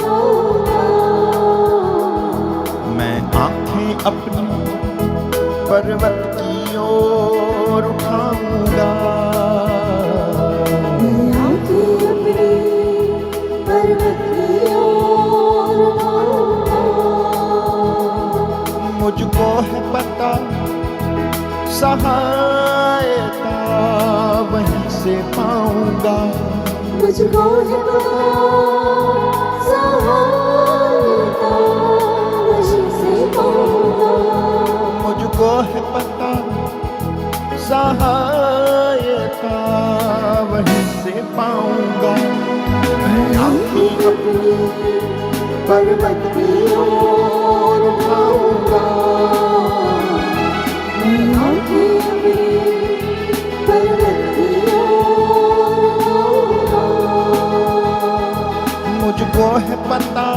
पाऊंगा। मैं आंखें अपनी पर्वत की ओर उठाऊंगा। मैं आंखें अपनी पर्वत की ओर उठाऊंगा। मुझको है पता सहायता वहीं से पाऊंगा। मुझको है पता सहायता वहीं से पाऊंगा। मुझको है पता सहायता वहीं से पाऊंगा। मैं आंखें अपनी पर्वत की ओर उठाऊंगा। मैं आंखें अपनी पर्वत की ओर उठाऊंगा। मुझको है पता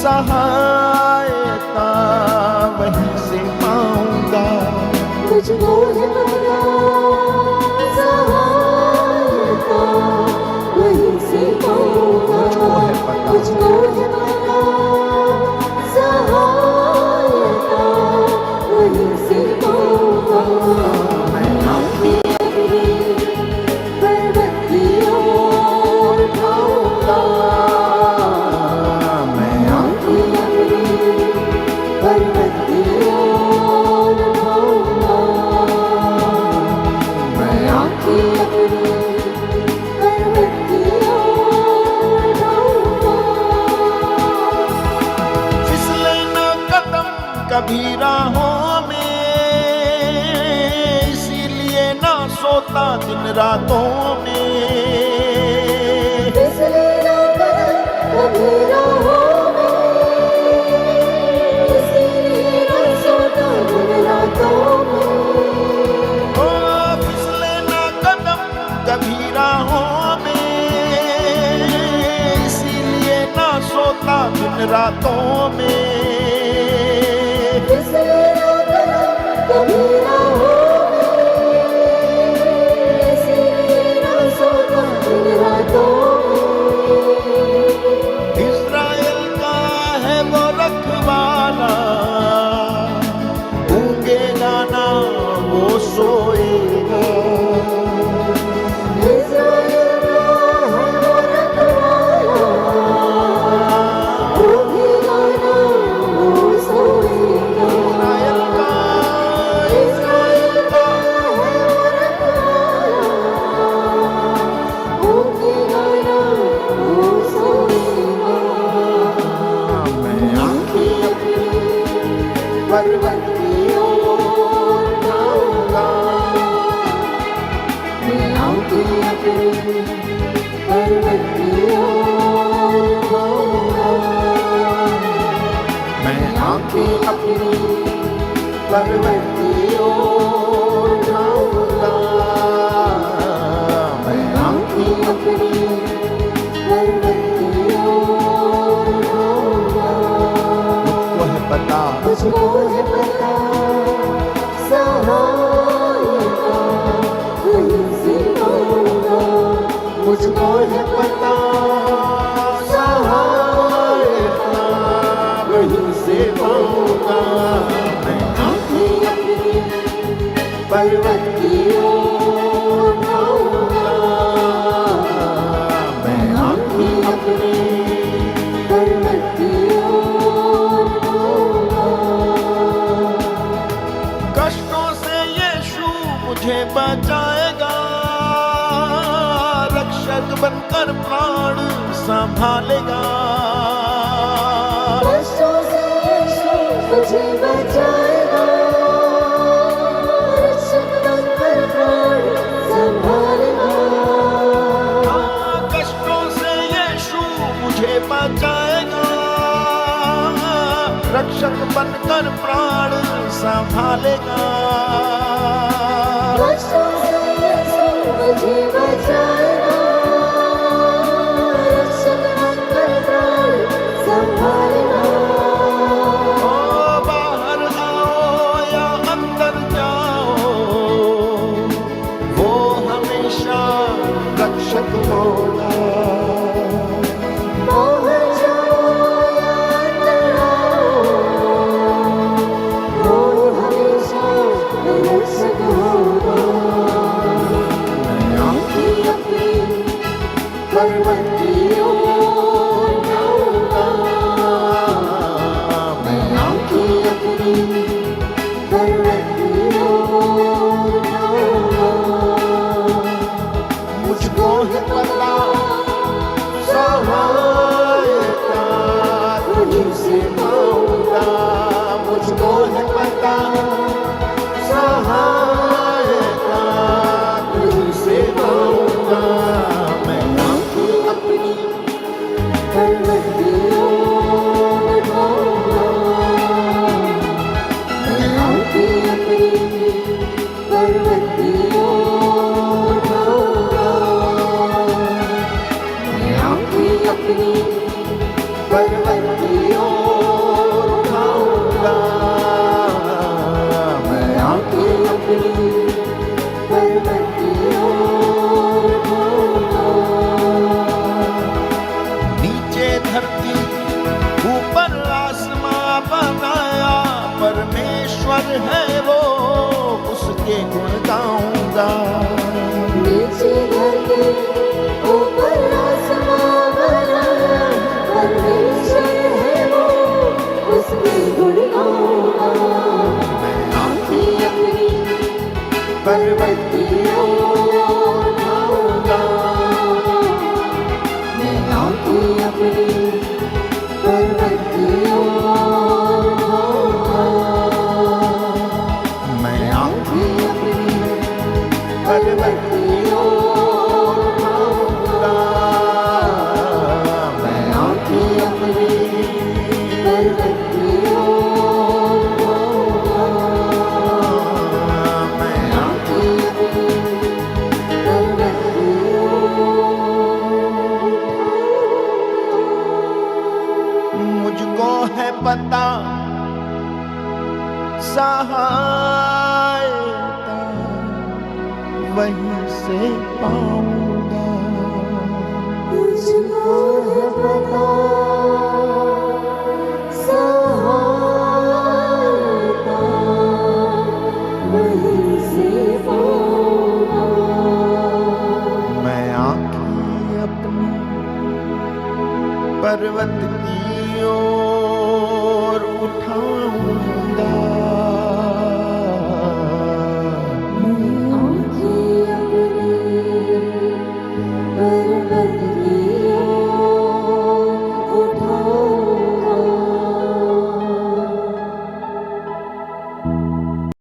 सहायता वहीं से पाऊंगा। मुझको है पता सहायता वहीं से पाऊंगा। मुझको है पता मुझको है पता सहायता वहीं से पाऊंगा। मैं आंखें अपनी पर्वत की ओर उठाऊंगा। मैं आंखें अपनी पर्वत की ओर उठाऊंगा। मैं आंखें अपनी पर्वत की ओर उठाऊंगा। फिसले ना कदम कभी राहों में, इसीलिए ना सोता दिन रातों में। फिसले ना कदम कभी राहों में, इसीलिए ना सोता दिन रातों में। ओ फिसले ना कदम कभी राहों में, इसीलिए ना सोता दिन रातों में। फिसले ना कदम कभी राहों में, इसीलिए ना सोता दिन रातों में। इस्राएल का है वो रखवाला, गूंगेगा ना वो सोएगा। इस्राएल का है वो रखवाला, ऊँघेगा ना वो सोएगा। इस्राएल का इस्राएल का है वो रखवाला, ऊँघेगा ना वो सोएगा। मैं आंखें अपनी पर्वत की ओर उठाऊंगा। मैं आंखें अपनी पर्वत की ओर उठाऊंगा। मैं आंखें अपनी पर्वत की ओर उठाऊंगा। मैं आंखें अपनी पर्वत की ओर उठाऊंगा। मुझको है पता मुझको है पता सहायता वहीं से पाऊंगा। मुझको है पता सहायता वहीं से पाऊंगा। मैं आंखें अपनी पर्वत की ओर उठाऊंगा। मैं आंखें अपनी पर्वत की ओर उठाऊंगा। कष्टों से यीशु मुझे बचाएगा, रक्षक बनकर प्राण संभालेगा। कष्टों से यीशु मुझे बचाएगा, रक्षक बनकर प्राण संभालेगा। कष्टों से यीशु मुझे बचाएगा, रक्षक बनकर प्राण संभालेगा। कष्टों से यीशु मुझे बचाएगा, रक्षक बनकर प्राण संभालेगा। ओ बाहर आओ या अंदर जाओ, पाऊंगा। नीचे धरती ऊपर आसमां बना, परमेश्वर है वो, उसके गुण गाऊंगा। मैं आँखें अपनी पर्वत की ओर उठाऊंगा। मैं आँखें अपनी पर्वत की ओर उठाऊंगा। मैं आँखें अपनी पर्वत की ओर उठाऊंगा। मैं आँखें अपनी पर्वत की ओर उठाऊंगा। मैं आँखें अपनी पर्वत की ओर उठाऊंगा। मुझको है पता सहायता वहीं से पाऊंगा। मुझको है पता सहायता वहीं से पाऊंगा। मैं आँखें अपनी पर्वत की ओर उठाऊंगा।